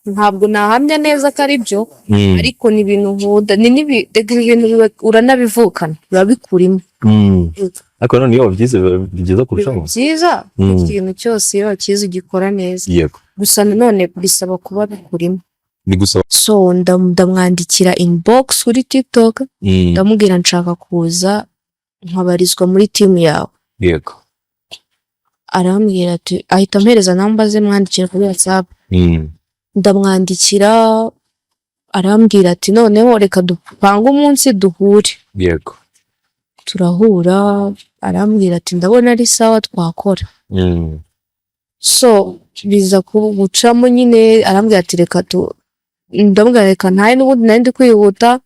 ntabwo nahamya neza ko ari byo ariko ni ibintu nkunda ni ibintu uranabivukana urabikurimo ariko none iyo byize byiza kurushaho byiza ikintu cyose iyo wakize ugikora neza yego gusa none bisaba kuba bikurimo bigusaba so ndamwandikira inbox kuri TikTok ndamubwira nshaka kuza nkabarizwa muri team yawe yego arambwira ati ahita ampereza namba ze mwandikira kuri WhatsApp ndamwandikira arambwira ati noneho reka dupanga umunsi duhure yego turahura arambwira ati ndabona ari sawa twakora so biza kugucamo nyine arambwira ati reka ndamubwira reka ntaye n'ubundi nari ndi kwihuta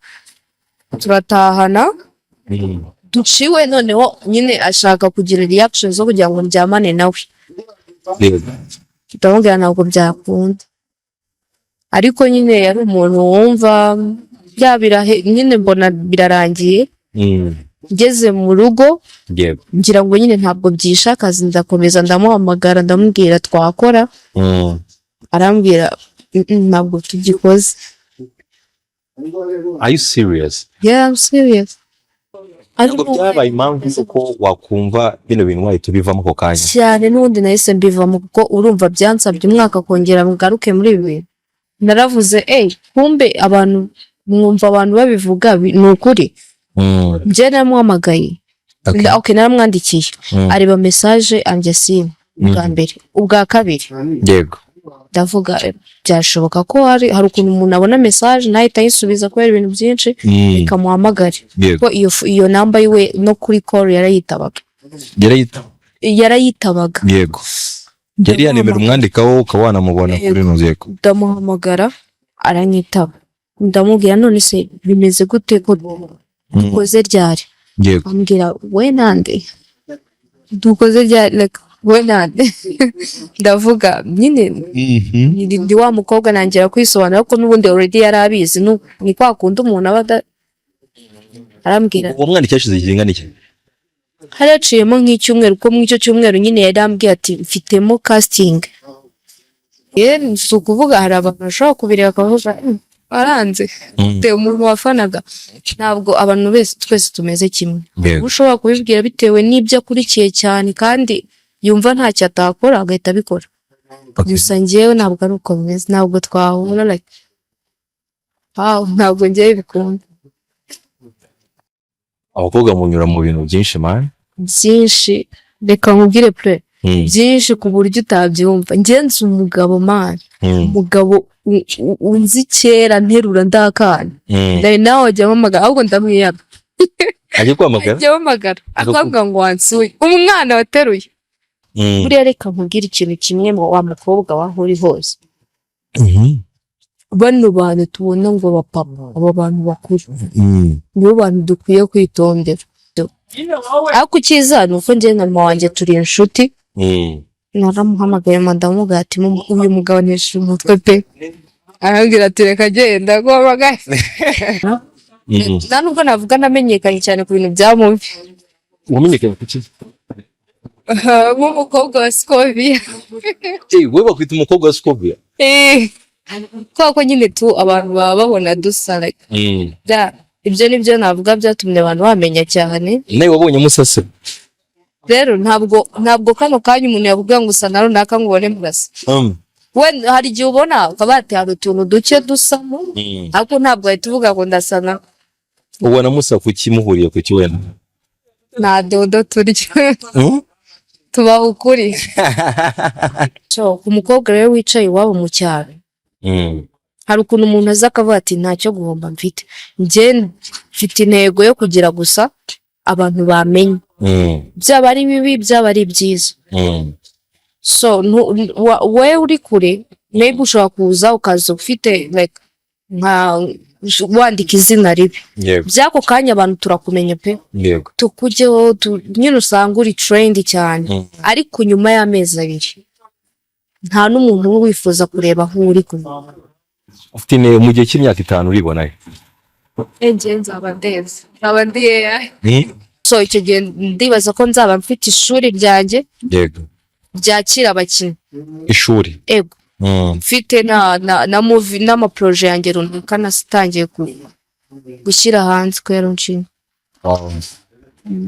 turatahana duciwe noneho nyine ashaka kugira reaction zo kugira ngo ndyamane nawe ndamubwira ntabwo byakunda ariko nyine yari umuntu wumva nyine mbona birarangiye ngeze mu rugo ngira ngo nyine ntabwo byisha akazi ndakomeza ndamuhamagara ndamubwira twakora arambwira ntabwo tugikoze. Are you serious? Yeah, I'm serious. Ariko byabaye impamvu uko wakumva bino bintu wahita ubivamo ako kanya cyane n'ubundi nahise mbivamo kuko urumva byansabye umwaka kongera mugaruke muri ibi naravuze kumbe abantu mwumva abantu babivuga ni ukuri bye namuhamagaye okay naramwandikiye areba message anjye ubwa mbere ubwa kabiri yego ndavuga byashoboka ko hari ukuntu umuntu abona message nahita yisubiza kubera ibintu byinshi ikamuhamagara ko iyo namba yiwe no kuri call yarayitabaga yego yari yanemera umwandikaho ukabana mubona kuri nuzeko ndamuhamagara aranyitaba ndamubwira none se bimeze gute ko dukoze ryari yego ambwira we nande dukoze ryari like we nande ndavuga nyine ndi wa mukobwa nangira kwisobanura ko nubundi already yarabizi ni kwa kundi umuntu aba arambwira uwo mwana cyashize igingana iki haraciyemo nk'icyumweru ko mu icyo cyumweru nyine yarambwiye ati mfitemo casting sukuvuga hari abantu bashobora kubireba akavuga aranze te umuntu wafanaga ntabwo abantu bese twese tumeze kimwe ushobora kubibwira bitewe n'ibyo akurikiye cyane kandi yumva ntacyo atakora agahita abikora gusa njyewe ntabwo ari uko bimeze ntabwo twahura like ntabwo njyewe bikunda abakobwa munyura mu bintu byinshi man byinshi reka nkubwire pre byinshi ku buryo utabyumva ngenzi umugabo man umugabo unzi kera nterura ndakana ndari nawe wajya mpamagara ahubwo ndamwiyaba ajye kwamagara akavuga ngo wansuye umwana wateruye buriya reka nkubwire ikintu kimwe wa mukobwa waho uri hose bano bantu tubona ngo bapapa abo bantu bakuru nibo bantu dukwiye kwitondera ariko ukiza ni uko njye na mama wanjye turi inshuti naramuhamagaye ndamubwira ati uyu mugabo ntiyishe umutwe pe arambwira ati reka genda guhamagaye nubwo navuga namenyekanye cyane ku bintu bya mubi wamenyekanye kuki nk'umukobwa wa Scovia wowe bakwita umukobwa wa Scovia ko nyine abantu baba babona dusa like ibyo nibyo navuga byatumye abantu bamenya cyane nawe wabonye musase rero ntabwo kano kanya umuntu yavuga ngo usa na runaka ngo ubone murasa we hari igihe ubona ukaba ati hari utuntu duke dusamo ariko ntabwo ahita uvuga ngo ndasana ubona musa kuki muhuriye kuki wenda nta dodo turya tubaho ukuri umukobwa rero wicaye iwabo mu cyaro hari ukuntu umuntu aza akavuga ati ntacyo guhomba mfite njye mfite intego yo kugira gusa abantu bamenye byaba ari bibi byaba ari byiza so we uri kure maybe ushobora kuza ukaza ufite like wandika izina ribi byako kanya abantu turakumenya pe tukujyeho nyine usanga uri trend cyane ariko nyuma y'amezi 2 nta n'umuntu wifuza kureba aho uri kumwe ufite intego mu gihe cy'imyaka 5 uribona nzaba ndiye so icyo gihe ndibaza ko nzaba mfite ishuri ryanjye yego byakira abakinnyi ishuri mfite na movie n'ama projet yanjye runaka natangiye gushyira hanze ko yarunshinga.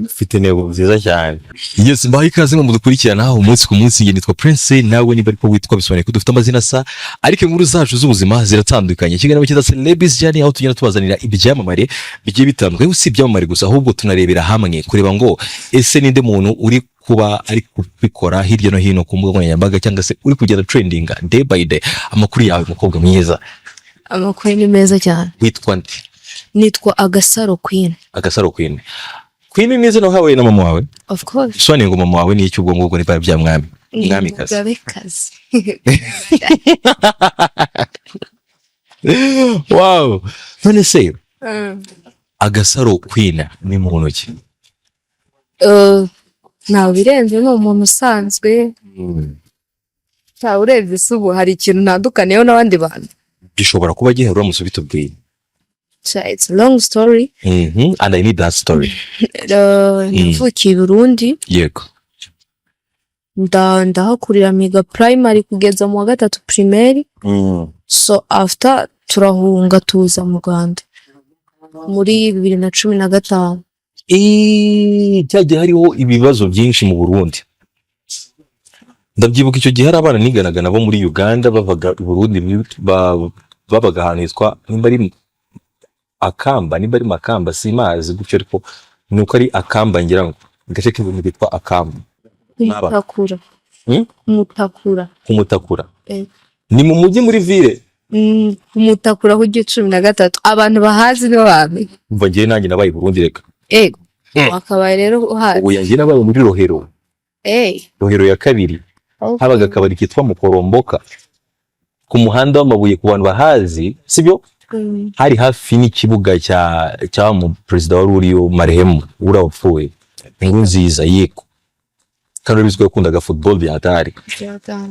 Ufite intego nziza cyane. Yes, mbaho ikaze mu dukurikirana umunsi ku munsi. Nge nitwa Prince, nawe niba ariko witwa bisobanuye ko dufite amazina asa ariko inkuru zacu z'ubuzima ziratandukanye. Ikiganiro cyiza Celebrities Journey aho tugenda tubazanira ibyamamare bigiye bitandukanye. Si ibyamamare gusa ahubwo tunarebera hamwe kureba ngo ese ninde muntu uri kuba ari kubikora hirya no hino ku mbuga nkoranyambaga cyangwa se uri kugenda trending day by day. Amakuru yawe mukobwa mwiza. Amakuru ni meza cyane. Witwa nde? Nitwa Agasaro Queen. Agasaro Queen. Queen ni izina wahawe na mama wawe? Of course. Sone ngo mama wawe ni iki ubwo ngubwo ni bya mwami? Mwamikazi. Umugabekazi. Wow. None se Agasaro Queen ni muntu ki? Nta birenze no umuntu usanzwe. Ta urebye subu hari ikintu ntandukaniyeho n'abandi bantu. Gishobora kuba giherura mu subito bwiye. So it's a long story. And I need that story. Navukiye Burundi. Yego. Ndahakurira miga primary kugeza mu wa gatatu primaire. So after turahunga tuza mu Rwanda muri 2015. Cyagiye hariho ibibazo byinshi mu Burundi. Ndabyibuka icyo gihe hari abana niganaga nabo muri Uganda bavaga i Burundi babaga ahantu hitwa nimba ari Akamba, niba ari Makamba simazi gutyo ariko nuko ari Akamba ngira ngo gace k'ibintu bitwa Akamba. Mutakura. Umutakura. Ni mu mujyi muri ville. Umutakura ho 13 abantu bahazi no bame. Umva ngiye nanjye nabaye Burundi reka. Ego. Wakabaye rero uhazi. Ubu yanjye nabaye muri Rohero. Rohero ya kabiri. Habaga akabari kitwa Mukoromboka. Ku muhanda w'amabuye ku bantu bahazi, sibyo? Hari hafi n'ikibuga cya mu president wa Ruriyo marehemu urapfuye. Inkuru nziza yeko. Kandi bizwe yakundaga football byatari.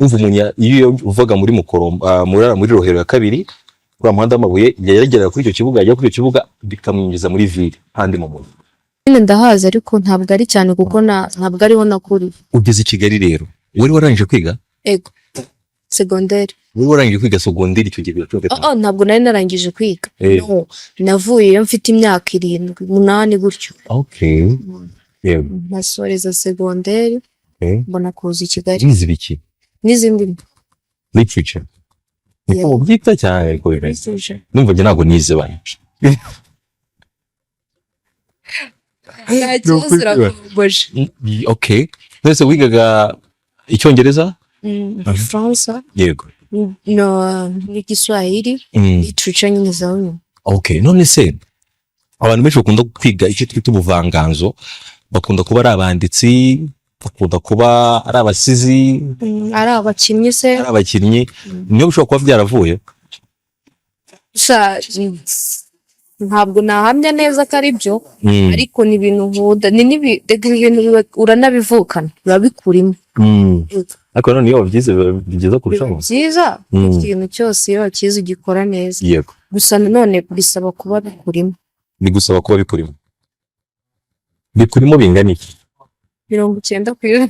Umva umunya iyo uvuga muri Mukoromba muri Rohero ya kabiri ku muhanda w'amabuye yaragera kuri icyo kibuga ajya kuri icyo kibuga bikamwinjiza muri ville handi mu muntu. Ndahaza ariko ntabwo ari cyane kuko ntabwo ariho nakuri. Ugeze i Kigali rero. Wari warangije kwiga? Ego. Secondaire. Wari warangije kwiga secondaire icyo gihe? Ntabwo nari narangije kwiga. No, navuye mfite imyaka 7 8 gutyo. Okay. Yego. Nasoreza secondaire. Mbona kuza i Kigali. Nizi biki? N'izindi. Literature. Niko byita cyane ko bimeze. Numva nge ntago nize bane. Okay. Nese wigaga Icyongereza? Fransa. Yego. No, n'Igiswahili. Literature nyine zawe. Okay, none se abantu benshi bakunda kwiga icyo twita ubuvanganzo, bakunda kuba ari abanditsi, bakunda kuba ari abasizi, ari abakinnyi se. Ari abakinnyi. Niyo bishobora kuba byaravuye. Ntabwo nahamya neza ko ari byo ariko ni ibintu vuda ni ibintu uranabivukana urabikurimo. Ariko none iyo byize bigeza kurushaho. Byiza ikintu cyose iyo kizi gikora neza. Yego. Gusa none bisaba kuba bikurimo. Bigusaba kuba bikurimo. Bikurimo bingana iki? 90%.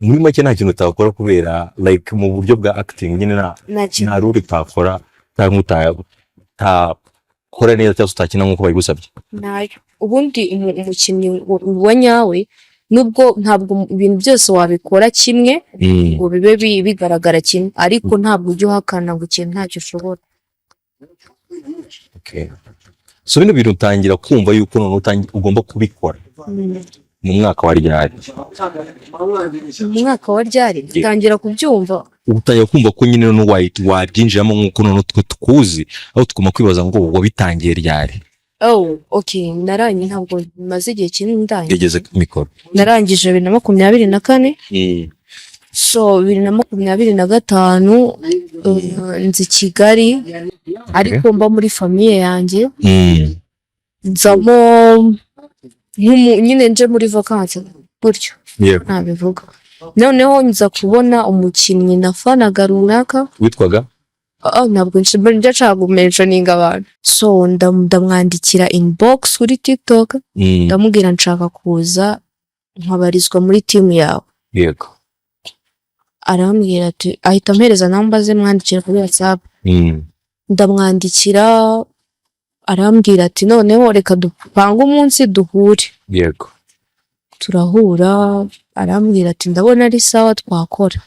Muri make nta kintu utakora kubera like mu buryo bwa acting nyine nta ruri takora cyangwa kora neza cyangwa utakina nkuko bayigusabye. Nayo ubundi umukinnyi wa nyawe nubwo ntabwo ibintu byose wabikora kimwe ngo bibe bigaragara kimwe ariko ntabwo ujye uhakana ngo ikintu ntacyo ushobora. Okay. So bino bintu utangira kumva yuko none ugomba kubikora mu mwaka wa ryari? Mu mwaka wa ryari utangira kubyumva. Utangira kumva ko nyine no wabyinjiramo nkuko none tukuzi aho tukoma kwibaza ngo wabitangiye ryari? Okay, naranye ntabwo maze igihe kinini ndangije. Yageze mikoro. Narangije 2024. So 2025 nzi Kigali ariko mba muri famille yanjye. Nzamo nyine nje muri vacances gutyo. Ntabivuga. Noneho nza kubona umukinnyi nafanaga runaka. Witwaga? Ntabwo nshaka kumentioninga abantu. So ndamwandikira inbox kuri TikTok. Ndamubwira nshaka kuza nkabarizwa muri team yawe. Yego. arambwira ati ahita ampereza namba ze mwandikira kuri WhatsApp. Ndamwandikira arambwira ati noneho reka dupanga umunsi duhure. Yego. Turahura arambwira ati ndabona ari sawa twakora.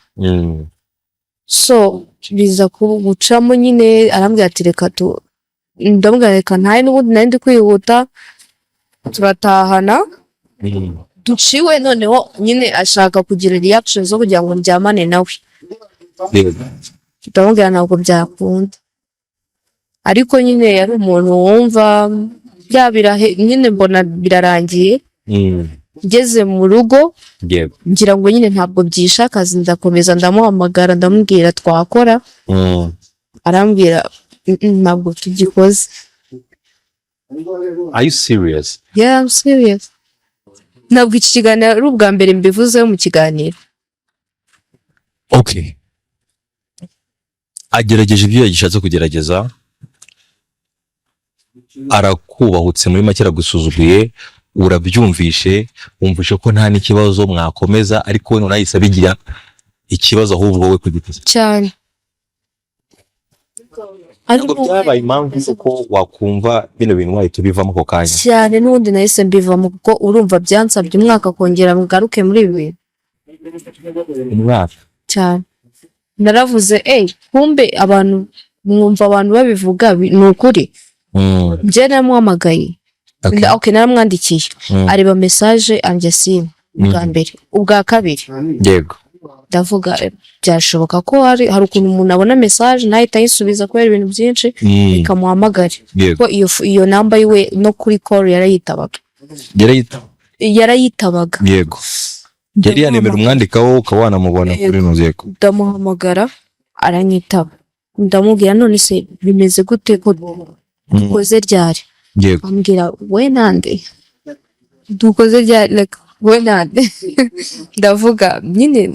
So biza kugucamo nyine arambwira ati reka ndambwira reka ntaye n'ubundi nari ndi kwihuta turatahana. Duciwe noneho nyine ashaka kugira reaction zo kugira ngo ndyamane nawe. Ndamubwira ntabwo byakunda. Ariko nyine yari umuntu wumva byabirahe nyine mbona birarangiye. Ngeze mu rugo ngira ngo nyine ntabwo byisha akazi ndakomeza ndamuhamagara ndamubwira twakora. Arambwira ntabwo tugikoze. Are you serious? Yeah, I'm serious. Ntabwo iki kiganiro ari ubwa mbere mbivuzeho mu kiganiro. Okay. Agerageje ibyo yagishatse kugerageza. Arakubahutse muri make aragusuzuguye, urabyumvishe, wumvishe ko nta n'ikibazo mwakomeza, ariko we nonahise abigira ikibazo ahubwo we kugiti cyane. Ariko byabaye impamvu ko wakumva bino bintu wahita ubivamo ako kanya. Cyane n'ubundi nahise mbivamo kuko urumva byansabye umwaka kongera mugaruke muri ibi. Umwaka. Cyane. Naravuze kumbe abantu mwumva abantu babivuga ni ukuri. Nje namuhamagaye. Okay, naramwandikiye. Areba message anjye ubwa mbere. Ubwa kabiri. Yego. Ndavuga byashoboka ko hari ukuntu umuntu abona message nahita yisubiza kubera ibintu byinshi ikamuhamagara. Ko iyo namba yiwe no kuri call yarayitabaga. Yarayitabaga. Yego. Yari yanemera umwandikaho ukabana mubona kuri nuzeko. Ndamuhamagara aranyitaba. Ndamubwira none se bimeze gute ko dukoze ryari? Yego. Ambwira we nande. Dukoze ryari like we nande. Ndavuga nyine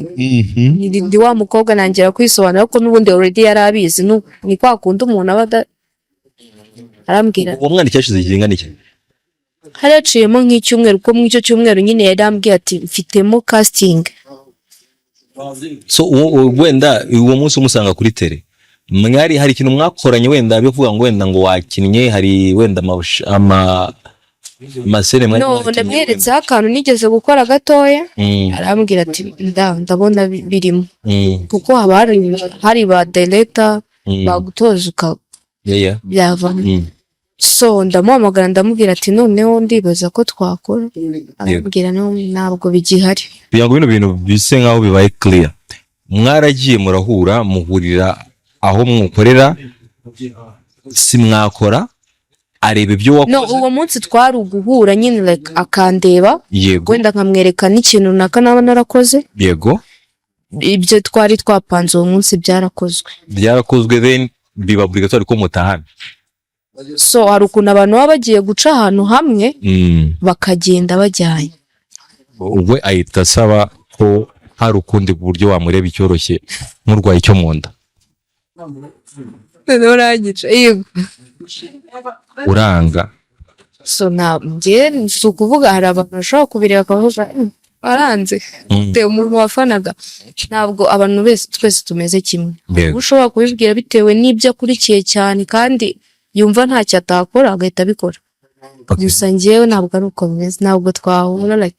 ndi wa mukobwa nangira kwisobanura ko nubundi already yarabizi ni kwa kundi umuntu abada. Arambwira uwo mwana cyashize igingana iki? Haraciyemo nk'icyumweru ko mw'icyo cyumweru nyine yarambwiye ati mfitemo casting. So wenda uwo munsi umusanga kuri tele mwari hari ikintu mwakoranye wenda bivuga ngo wenda ngo wakinnye hari wenda masene mwari no ndamweretse akantu nigeze gukora gatoya arambwira ati ndabona birimo kuko hari ba director bagutoza byava. So ndamuhamagara ndamubwira ati noneho ndibaza ko twakora. Arambwira ntabwo bigihari. Biyango bino bintu bise nkaho bibaye clear. Mwaragiye murahura muhurira aho mwakorera si mwakora areba ibyo wakoze. No uwo munsi twari uguhura nyine like akandeba wenda nkamwereka n'ikintu naka naba narakoze. Yego. Ibyo twari twapanze uwo munsi byarakozwe then biba obligatoire ko mutahana. So hari ukuntu abantu baba bagiye guca ahantu hamwe bakagenda bajyanye. We ahita asaba ko hari ukundi buryo wamureba icyoroshye nk'urwaye cyo mu nda. Uranga. So nabye sukuvuga hari abantu bashobora kubireba akavuga aranze te umuntu wafanaga. Ntabwo abantu twese tumeze kimwe. Ushobora kubibwira bitewe n'ibyo akurikiye cyane kandi yumva ntacyo atakora agahita abikora. Gusa njyewe ntabwo ari uko bimeze, ntabwo twahura like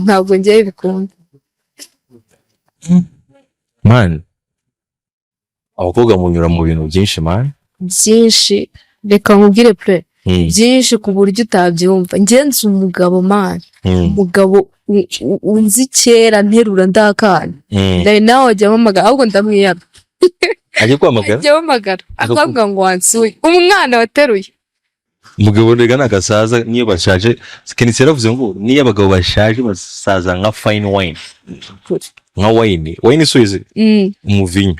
ntabwo njyewe bikunda. Man, abakobwa munyura mu bintu byinshi man. Byinshi reka nkubwire pe byinshi ku buryo utabyumva. Ngenzi umugabo man, umugabo unzi kera nterura ndakana. Ndari nawe ajya amamagara ahubwo ndamwiyaba. Aje kwamagara? Ajya amamagara akavuga ngo wansuye umwana wateruye. Umugabo rega nagasaza niyo bashaje Kenisi yaravuze ngo niyo abagabo bashaje basaza nka fine wine. Nka wine suize umuvinyo.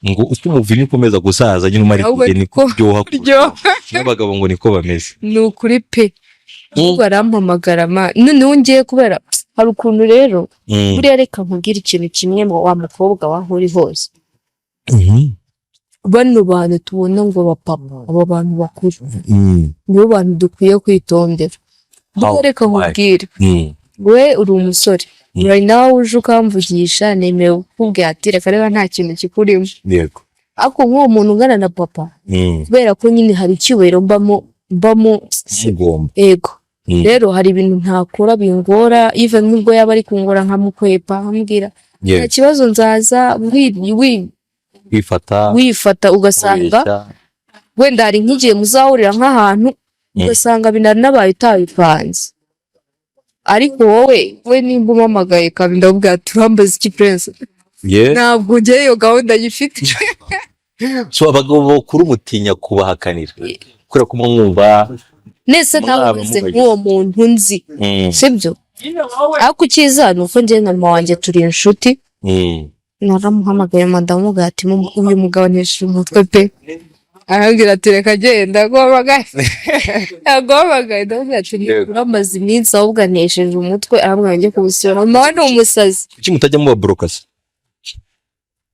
Ngo uko umuvinyo ukomeza gusaza nyine umari kugeni kuryoha n'abagabo ngo niko bameze. Ni ukuri pe. Barampamagara none wongeye kubera hari ukuntu rero buriya reka nkubwira ikintu kimwe mu wa mukobwa wahuri hose. Bano bantu tubona ngo bapapa abo bantu bakuru nibo bantu dukwiye kwitondera. Reka nkubwire we uri umusore right now uje ukamvugisha nemewe kukubwira ati reka reba nta kintu kikurimo. Yego. Ako nk'uwo muntu ungana na papa kubera ko nyine hari icyubahiro mbamo ngomba. Yego. Rero hari ibintu ntakora bingora even nubwo yaba ari kungora nkamukwepa ambwira nta kibazo nzaza wifata ugasanga wenda hari nk'igihe muzahurira nk'ahantu ugasanga binanabaye utabipanze ariko we nimba umamagaye kandi ndabwira turambaza iki prince ntabwo ngiye iyo gahunda yifite. So abagabo kuri umutinya kubahakanira kubera ko mwumva nese ntabuze nk'uwo muntu nzi sibyo ariko ukiza nuko njye na mama wanjye turi inshuti naramuhamagaye madamu gati uyu mugabo neshe umutwe pe arambwira ati reka genda agomagaye ndabwira ati uramaze iminsi ahubwo anesheje umutwe arambwira njye kubusura mama ni umusazi kuki mutajya muba brokers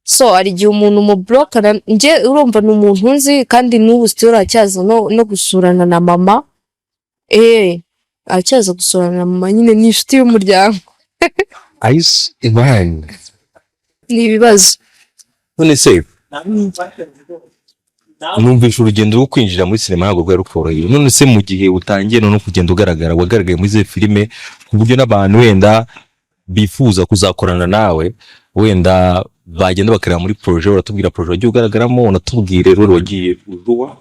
so ari gihe umuntu mu broker nje urumva n'umuntu nzi kandi n'ubu still acyaza no gusurana na mama acyaza gusurana na mama nyine ni inshuti y'umuryango ice imana ni ibibazo none se numvisha urugendo rwo kwinjira muri sinema ntabwo rwari rukoroheye none se mu gihe utangiye no kugenda ugaragara wagaragaye muri ze filime ku buryo n'abantu wenda bifuza kuzakorana nawe wenda bagenda bakareba muri projet uratubwira projet wagiye ugaragaramo unatubwire rero wagiye uruwa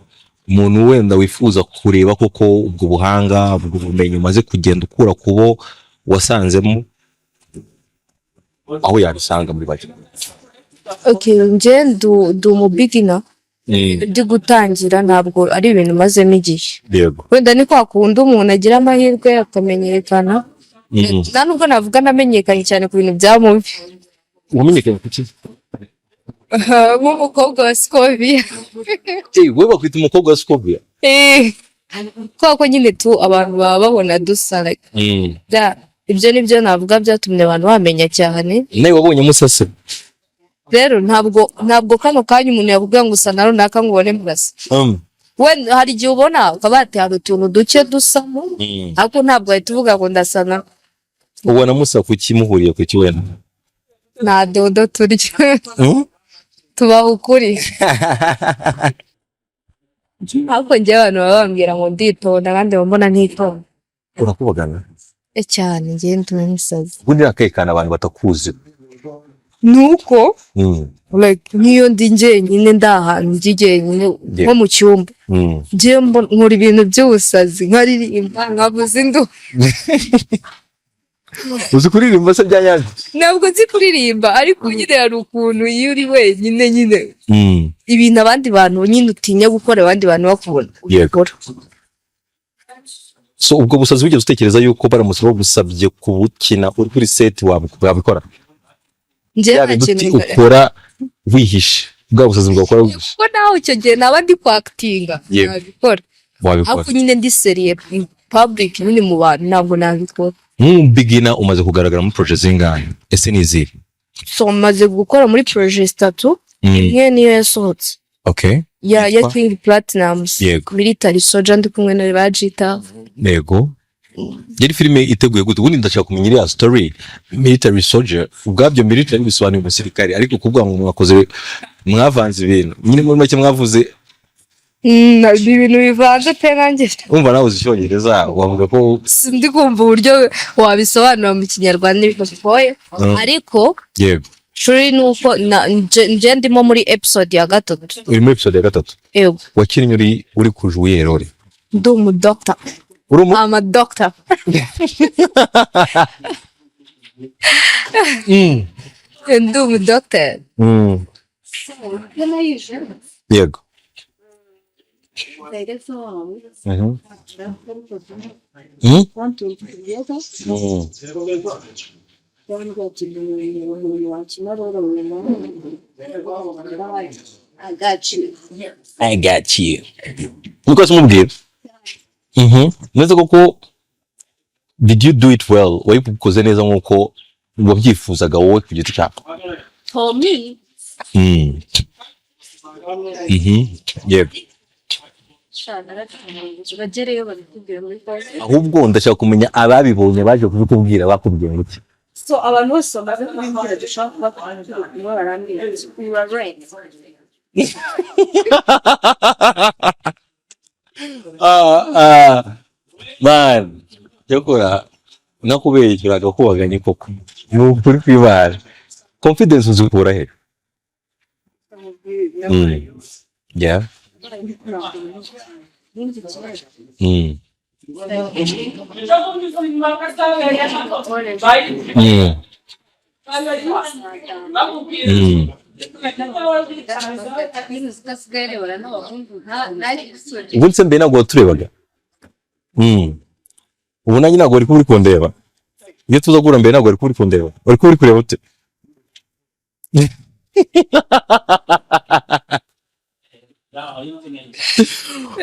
umuntu wenda wifuza kureba koko ubwo buhanga ubwo bumenyi umaze kugenda ukura kubo wasanzemo aho yabisanga muri bake. Okay, nje ndu mu beginner ndi gutangira ntabwo ari ibintu mazemo igihe. Yego. Wenda ni kwa kundi umuntu agira amahirwe akamenyekana. Nubwo navuga namenyekanye cyane ku bintu bya mubi. Wamenyekanye kuki? Umukobwa wa Scovia. Wewe bakwita umukobwa wa Scovia? Kwa nyine tu abantu baba babona dusa like. Ibyo nibyo navuga byatumye abantu bamenya cyane. Nawe wabonye musase? Rero ntabwo kano kanya umuntu yavuga ngo usa na runaka ngo ubone murasa. We hari igihe ubona ukabati hari utuntu duke dusamo ariko ntabwo ahita uvuga ngo ndasana. Ubona musa kuki muhuriye ku kiwena? Na dodo turya. Tuba ukuri. Ariko njye abantu babambwira ngo nditonda kandi mbona ntitonda. Urakubagana? Cyane njye ntume nsazi. Ubundi akekana abantu batakuzi. Nuko like niyo ndi njyenyine ndahantu njyenyine nko mu cyumba ngiye nkora ibintu by'ubusazi nkaririmba nkavuza indu. Uzi kuririmba se byanyanje? Ntabwo nzi kuririmba ariko nyine hari ukuntu iyo uri wenyine nyine ibintu abandi bantu nyine utinya gukora abandi bantu bakubona ukora. So ubwo busazi wigeze utekereza yuko baramutse bagusabye kubukina uri kuri set wabikora? Njye kintu ukora wihishe bwa busazi bwakora wihishe ko naho icyo gihe nabandi ku actinga nabikora ariko nyine ndi seriye public nyine mu bantu ntabwo nabikora. Beginner umaze kugaragara muri project zingahe ese nizi? So maze gukora muri project 3 imwe niyo yasohotse. Okay. Ya King Platinums Military Soldier ndi kumwe na Bajita. Yego. Yari filime iteguye gute? Ubundi ndashaka kumenya iriya story Military Soldier ubwabyo military bisobanuye umusirikare ariko kuvuga ngo mwakoze mwavanze ibintu nyine muri make mwavuze ibintu bivanze pe nanjye umva nawe uzi Icyongereza wavuga ko sindi kumva uburyo wabisobanura mu Kinyarwanda bikoye ariko yego shuri nuko nje ndimo muri episode ya 3. Uri muri episode ya 3? Yego. Wakinnye uri kujuye role? Ndi umu doctor. I'm a doctor. Ndi umu doctor. Yego. I got you. Nuko simubwira. Neza koko did you do it well? Wayikoze neza nkuko wabyifuzaga wowe ku giti cyawe? For me. Yego. Ahubwo ndashaka kumenya ababibonye baje kubikubwira bakubwiye iki? So abantu bose bamaze kubimbwira dushaka kuba barambwira we are right. Man, cyakora nakubeshyura agakubaganye koko ni ukuri kwibara confidence uzikura he? Yeah. Ubu se mbe ntabwo waturebaga ubu nanjye ntabwo wari kuri kundeba iyo tuza guhura mbere ntabwo wari kuri kundeba wari kuri kureba ute?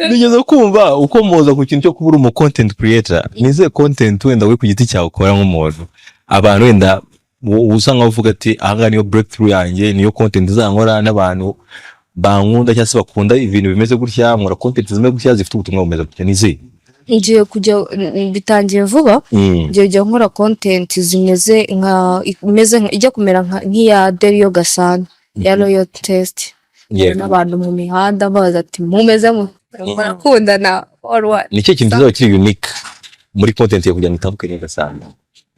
Nigeze kumva uko muza ku kintu cyo kubura umu content creator nize content wenda we ku giti cyawe ukora nk'umuntu abantu wenda usanga bavuga ati aha niyo breakthrough yanjye niyo content zankora n'abantu bankunda cyangwa se bakunda ibintu bimeze gutya nkora content zimeze gutya zifite ubutumwa bumeze gutya nize ngiye kujya bitangiye vuba ngiye nkora content zimeze nka ijya kumera nk'iya Derio Gasana ya Royal Test n'abantu mu mihanda baza ati mumeze murakundana or what. Nicyo kintu kizaba kiri unique muri content yo kujya nitandukanye Gasana.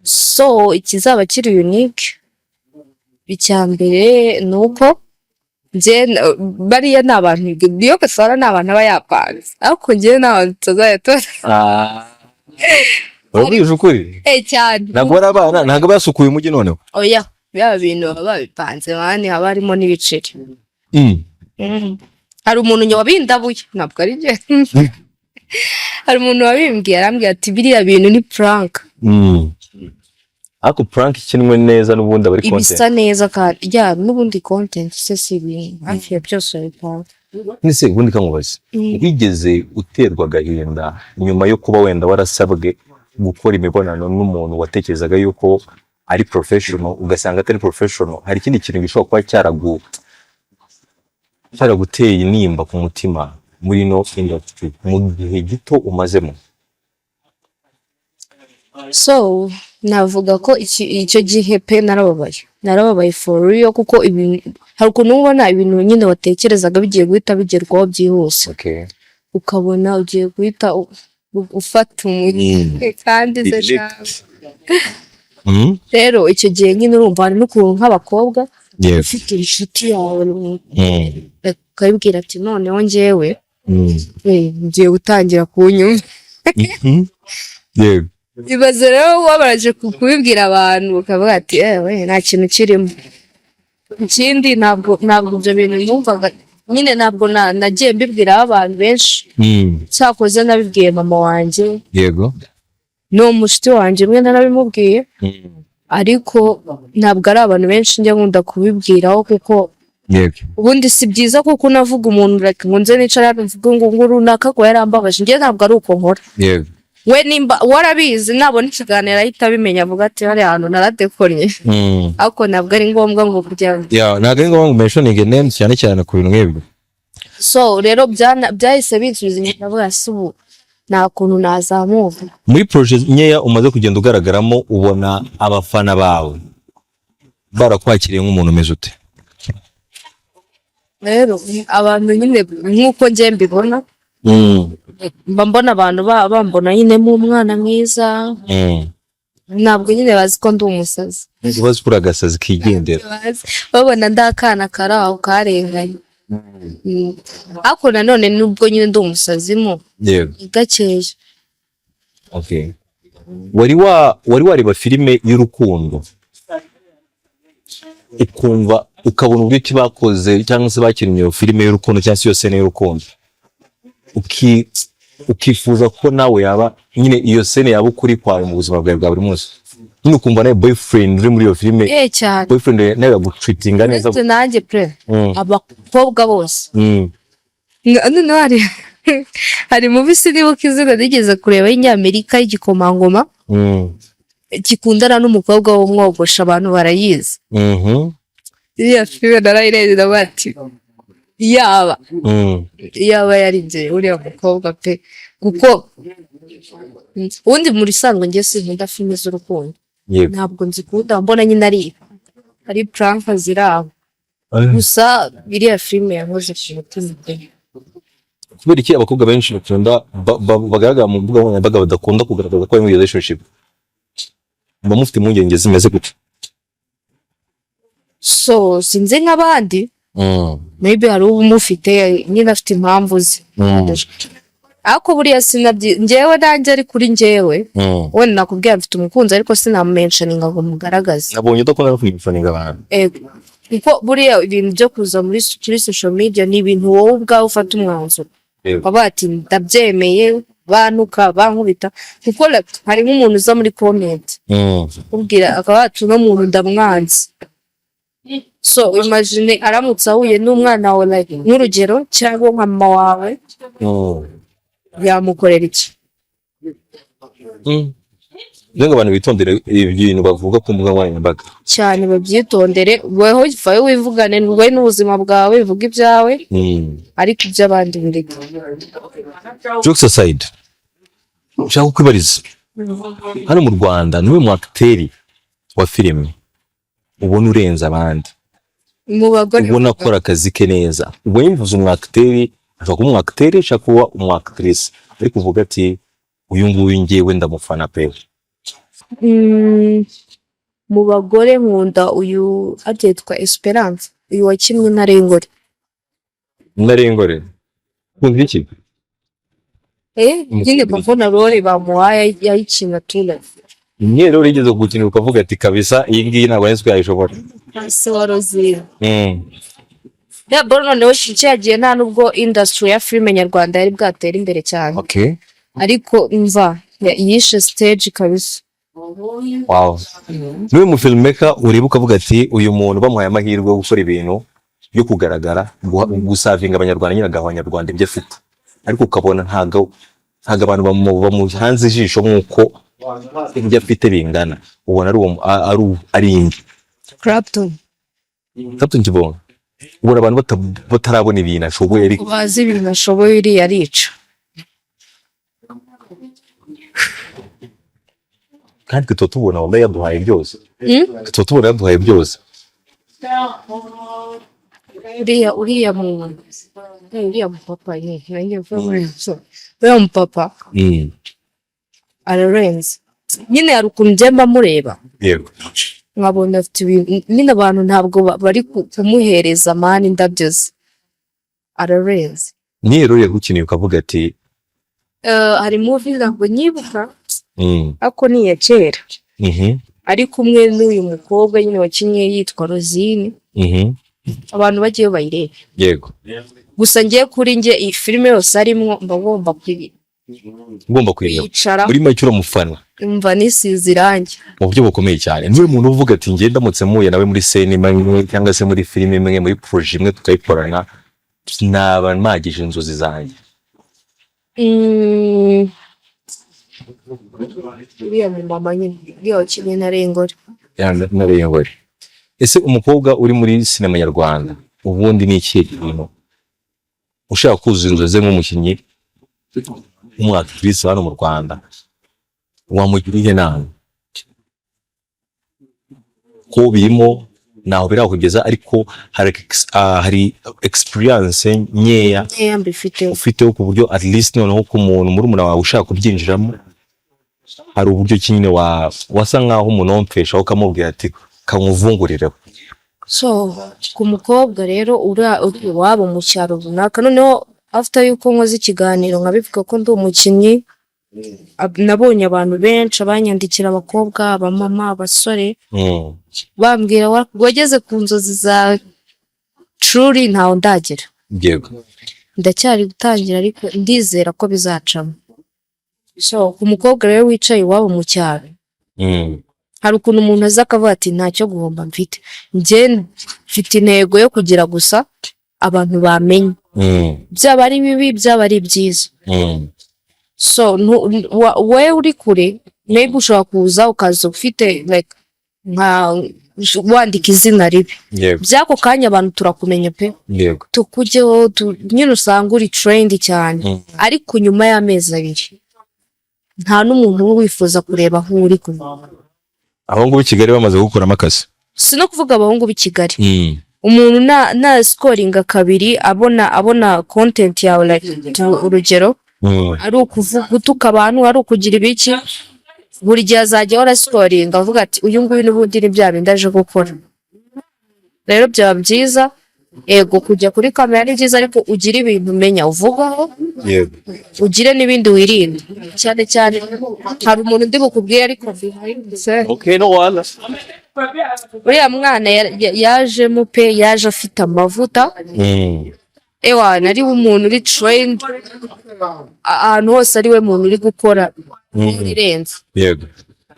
So ikizaba kiri unique icyambere nuko nje bariya n'abantu niyo Gasana n'abantu bayapanze ariko ngiye n'abantu tuzayatora. Urabije ukuri? Cyane. Ntabwo ari abana ntabwo basukuye umujyi noneho. Oya bya bintu baba babipanze bani haba harimo n'ibiceri. Hari umuntu nyabindabuye ntabwo ari je. Hari umuntu wabimbwiye arambwiye ati biriya bintu ni prank. Ako prank ikinwe neza n'ubundi abari content. Ibisa neza kandi ya n'ubundi content se si ibintu hafi ya byose bipanga. Nise ubundi kankubaze. Wigeze uterwa agahinda nyuma yo kuba wenda warasabwe gukora imibonano n'umuntu watekerezaga yuko ari professional ugasanga atari professional hari ikindi kintu gishobora kuba cyaraguteye inimba ku mutima muri no industry mu gihe gito umazemo? So navuga ko icyo gihe pe narababaye for real kuko hari ukuntu ubona ibintu nyine watekerezaga bigiye guhita bigerwaho byihuse. Okay. Ukabona ugiye guhita ufata umutwe kandi se cyane. Rero icyo gihe nyine urumva n'ukuntu nk'abakobwa ufite inshuti yawe ukabibwira ati noneho njyewe ngiye gutangira kunyumva. Ibaze rero wabaraje kubibwira abantu ukavuga ati nta kintu kirimo. Ikindi ntabwo ibyo bintu numvaga nyine ntabwo nagiye mbibwira abantu benshi. Cyakoze nabibwiye mama wanjye. Yego. No mushiti wanjye mwe narabimubwiye. Ariko ntabwo ari abantu benshi njya nkunda kubibwiraho kuko ubundi si byiza kuko navuga umuntu like ngo nze nicara mvuga ngo runaka ko yarambabaje njye ntabwo ari uko nkora. Yego. We nimba warabizi nabona ikiganiro ahita abimenya avuga ati hari ahantu naradekonye. Ariko ntabwo ari ngombwa ngo kujya ntabwo ari ngombwa ngo mentioning names cyane cyane ku bintu nk'ibyo. So rero byahise binsubiza inyuma avuga subu nta kuntu nazamuka. Muri project nyeya umaze kugenda ugaragaramo ubona abafana bawe barakwakiriye nk'umuntu umeze ute? Rero abantu nyine nk'uko njye mbibona mbona abantu bambona nyine mu mwana mwiza. Ntabwo nyine bazi ko ndi umusazi. Bazi kuri agasazi kigendera. Babona ndakana karaho karenganye. Ako nanone nubwo nyine ndi umusazimo. Yego. Gakeje. Okay. Wari wareba filime y'urukundo ukumva ukabona uburyo ki bakoze cyangwa se bakinnye iyo filime y'urukundo cyangwa se iyo scene y'urukundo ukifuza ko nawe yaba nyine iyo scene yaba ukuri kwawe mu buzima bwawe bwa buri munsi nyine ukumva nawe boyfriend uri muri iyo filime cyane boyfriend nawe yagutreatinga neza ndetse nanjye pre abakobwa bose none hari mu bisi nibuka izina nigeze kureba y'Inyamerika y'igikomangoma gikundana n'umukobwa w'umwogosha abantu barayizi. Iya filime narayireze bati yaba yarinze uriya mukobwa pe kuko undi muri sanzwe ngiye sinkunda filime z'urukundo. ntabwo nzikunda mbona nyine ari prank ziraho gusa biriya filime yankoze ku mutima kubera iki abakobwa benshi bakunda bagaragara mu mbuga nkoranyambaga badakunda kugaragaza ko bari muri relationship mba mufite impungenge zimeze gute so sinzi nk'abandi maybe hari umufite nyine afite impamvu ze ariko buriya njyewe nanjye ari kuri njyewe wenda nakubwira mfite umukunzi ariko sinamentioninga ngo mugaragaze nabonye udakunda no kumentioninga abantu kuko buriya ibintu byo kuza muri social media ni ibintu wowe ubwawe ufata umwanzuro baba ati ndabyemeye banuka bankubita kuko hari nk'umuntu uza muri comment ubwira akaba ati no muntu ndamwanzi so imagine aramutse ahuye n'umwana wawe like nk'urugero cyangwa nka mama wawe yamukorera iki Ndenga abantu bitondere ibintu bavuga ku mbuga nkoranyambaga cyane babyitondere weho ifaye wivugane wowe n'ubuzima bwawe bivuga ibyawe ariko iby'abandi bireke jokes aside ushaka kwibariza hano mu Rwanda niwe mu acteur wa filime ubona urenza abandi mu bagore ubona akora akazi ke neza ubwo yimvuze umu acteur ashaka kuba umu acteur ashaka kuba umu actrice ariko uvuga ati uyu nguyu ngewe ndamufana pe mu bagore nkunda uyu atetwa Esperance uyu wakimwe Ntarengore kumva iki nyine mbona role bamuhaye yayikinga tuna rero rigeze kugutinira ukavuga ati kabisa iyi ngiyi ntabwo nzi yayishobora se warozira ya bono no shicagiye nta nubwo industry ya filime nyarwanda yari bwatera imbere cyane ariko imva yishe stage kabisa wow niwe mu filmmaker ureba ukavuga ati uyu muntu bamuhaye amahirwe yo gukora ibintu byo kugaragara gusavinga abanyarwanda nyine abanyarwanda ibyo afite ariko ukabona ntago abantu bamuhanze ijisho nkuko ibyo afite bingana ubona ari indi Clapton kibona ubona abantu batarabona ibintu ashoboye ariko bazi ibintu ashoboye iri yarica kandi tubona wanda yaduhaye byose tubona yaduhaye byose uriya mu papa uriya mu papa ararenze nyine hari ukuntu njyemba mureba yego nkabona afite ibintu nyine abantu ntabwo bari kumuhereza mani indabyo ze ararenze rero yagukeneye ukavuga ati hari movie ntabwo nyibuka ako ni iya kera ari kumwe n'uyu mukobwa nyine wakinnye yitwa Rosine abantu bagiye bayireba yego gusa ngiye kuri nge iyi filime yose arimo mba ngomba kwireba muri make uramufana umva nisize irangi mu buryo bukomeye cyane niwe muntu uvuga ati ngiye ndamutse muye nawe muri cinema cyangwa se muri filime imwe muri projet imwe tukayikorana naba magije inzozi zanjye uriya mu mama nyine iyo kimwe Ntarengore ese umukobwa uri muri sinema nyarwanda ubundi ni iki kintu ushaka kuzuza inzozi nk'umukinnyi w'umwactrice hano mu Rwanda wamugiriye nawe ko birimo naho birakugeza ariko hari experience nkeya ufite ku buryo at least noneho ku muntu muri umuntu wawe ushaka kubyinjiramo hari uburyo kinini wasa nkaho umuntu wamfesha ukamubwira ati kamuvungurireho so ku mukobwa rero uri wabo mu cyaro runaka noneho after yuko nkoze ikiganiro nkabivuga ko ndi umukinnyi nabonye abantu benshi abanyandikira abakobwa abamama abasore bambwira wageze ku nzozi za truly ntaho ndagera yego ndacyari gutangira ariko ndizera ko bizacamo so ku mukobwa rero wicaye iwabo mu cyaro hari ukuntu umuntu aza akavuga ati ntacyo guhomba mfite njye mfite intego yo kugira gusa abantu bamenye byaba ari bibi byaba ari byiza so we uri kure maybe ushobora kuza ukaza ufite like wandika izina ribi byako kanya abantu turakumenya pe tukujyeho nyine usanga uri trend cyane ariko nyuma y'amezi 2 nta n'umuntu wifuza kureba aho uri kumwe abahungu b'i Kigali bamaze gukuramo akazi. Sino kuvuga abahungu b'i Kigali. Umuntu na scoringa kabiri abona content yawe like urugero ari ukuvuga gutuka abantu ari ukugira ibiki buri gihe azajya ora scoringa avuga ati uyu nguyu n'ubundi ni bya bindaje gukora. Rero byaba byiza ego kujya kuri kamera ni byiza ariko ugira ibintu umenya uvugaho ugire n'ibindi wirinda cyane cyane hari umuntu ndi bukubwira ariko okay no wala uriya mwana yajemo pe yaje afite amavuta ewa nari umuntu uri trained ahantu hose ari we muntu uri gukora irenze yego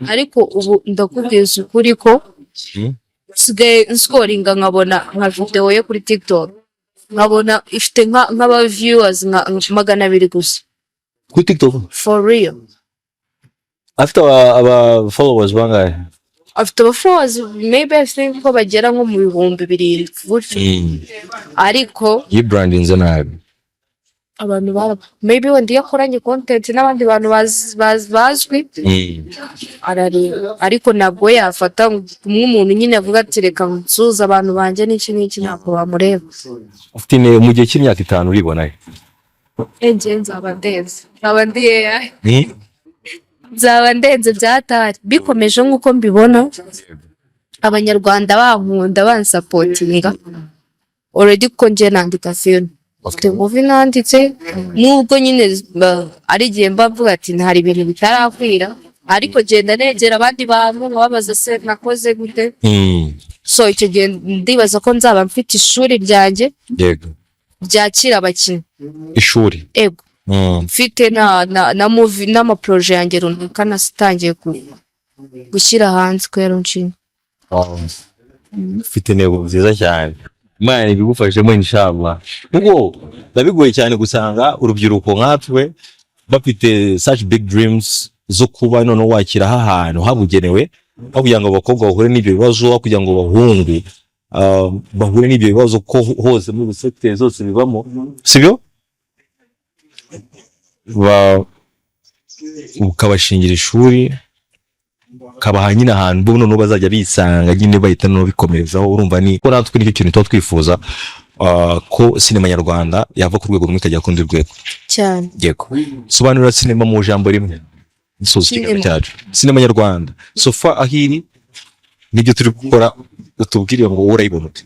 ariko ubu ndakubwiza ukuri ko sigaye scoringa nkabona nka video ye kuri TikTok nkabona ifite nk'aba viewers nka 200 gusa kuri TikTok for real. After aba followers bangahe? Afite aba followers maybe I think ko bagera nko mu 2,000 gutyo ariko iyi brandinze nabi abantu bara maybe wenda yakoranye content n'abandi bantu bazwi ariko nabwo yafata nk'umuntu nyine avuga ati reka nsuza abantu banje n'iki ntabwo bamureba. Ufite mu gihe cy'imyaka 5 uribona he? Nzaba ndenze byatari bikomeje nk'uko mbibona abanyarwanda bankunda bansapotinga already ko nje nandika film ufite movie nanditse nubwo nyine ari gihe mbavuga ati ntari ibintu bitarakwira ariko genda negera abandi bantu babaza se nakoze gute so icyo gihe ndibaza ko nzaba mfite ishuri ryanjye yego ryakira abakinnyi ishuri ego mfite na movie n'ama projet yanjye runaka nasitangiye gushyira hanze ko yarunshinga. Ufite ntego nziza cyane Imana ibigufashemo inshallah. Kuko ndabigoye cyane gusanga urubyiruko nkatwe bafite such big dreams zo kuba none wakira ahantu habugenewe kugira ngo abakobwa bahure n'ibyo bibazo kugira ngo bahungu bahure n'ibyo bibazo ko hose muri secteur zose bibamo sibyo ukabashingira ishuri kabaha nyine ahantu bo none bazajya bisanga nyine bahita no bikomerezaho urumva ni ko natwe nicyo kintu tuba twifuza ko sinema nyarwanda yava ku rwego rumwe ikajya ku rundi rwego cyane. Yego sobanura sinema mu jambo rimwe sinema nyarwanda so far ahiri nibyo turi gukora utubwire ngo urayibona ute?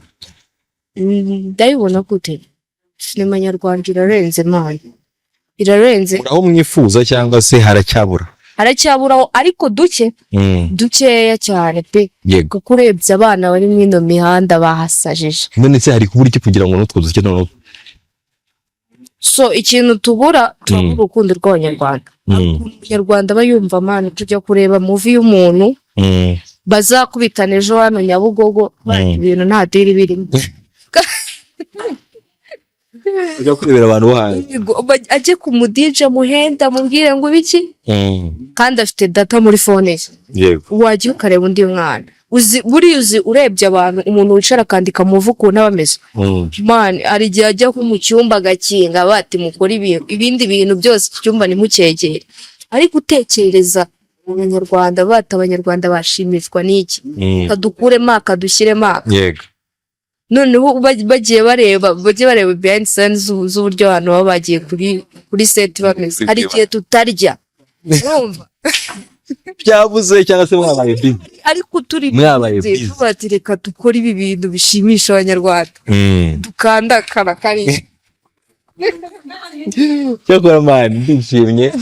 Ndayibona gute sinema nyarwanda irarenze mani irarenze aho mwifuza cyangwa se haracyaburaho ariko dukeya cyane pe kuko urebye abana bari mwino mihanda bahasajije none se hari kubura iki kugira ngo nutwo duke none so ikintu tubura urukundo rw'abanyarwanda abanyarwanda bayumva mani tujya kureba movie y'umuntu bazakubitana ejo hano Nyabugogo ibintu nta diri birimo ujya kurebera abantu bahanze ajye ku mudije muhenda mubwire ngo ibiki kandi afite data muri phone yego wajya ukareba undi mwana uzi urebye abantu umuntu wicara akandika muvuko n'abameze man ari gihe ajya ku mu cyumba gakinga bati mukora ibindi bintu byose icyumba ni mukegere ariko utekereza abanyarwanda abanyarwanda bashimishwa n'iki kadukuremo akadushyiremo yego noneho bagiye bareba behind scenes z'uburyo abantu baba bagiye kuri set bameze hari igihe tutarya urumva byabuze cyangwa se mwabaye busy ariko turi busy tubatireka dukora ibi bintu bishimisha abanyarwanda dukandakara kari cyakora man ndishimye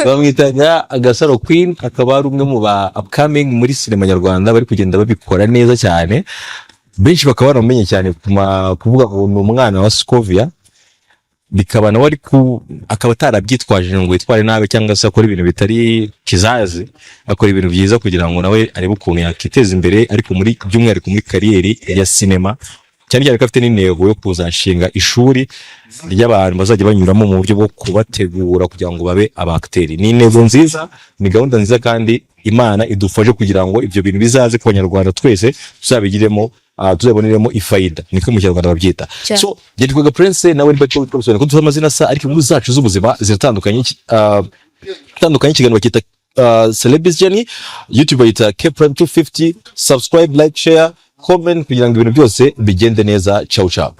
bamwitanya Agasaro Queen akaba ari umwe mu ba upcoming muri sinema nyarwanda bari kugenda babikora neza cyane benshi bakaba baramenye cyane kuvuga ngo ni umwana wa Scovia bikaba nawe akaba atarabyitwaje ngo yitware nabe cyangwa se akora ibintu bitari kizazi akora ibintu byiza kugira ngo nawe arebe ukuntu yakiteza imbere ariko muri by'umwihariko muri kariyeri ya sinema cyane cyane ko afite n'intego yo kuzashinga ishuri ry'abantu bazajya banyuramo mu buryo bwo kubategura kugira ngo babe abakteri. Ni intego nziza, ni gahunda nziza kandi Imana idufashe kugira ngo ibyo bintu bizaze ku banyarwanda twese tuzabigiremo tuzaboneremo ifayida niko mu Kinyarwanda babyita. So yitwaga Prince nawe ni batyo twabisone ko tuza amazina sa ariko inkuru zacu z'ubuzima ziratandukanye ikiganiro bakita Celebs Journey, YouTube bayita K.PODCAST, subscribe, like, share, comment kugira ngo ibintu byose bigende neza. Ciao ciao.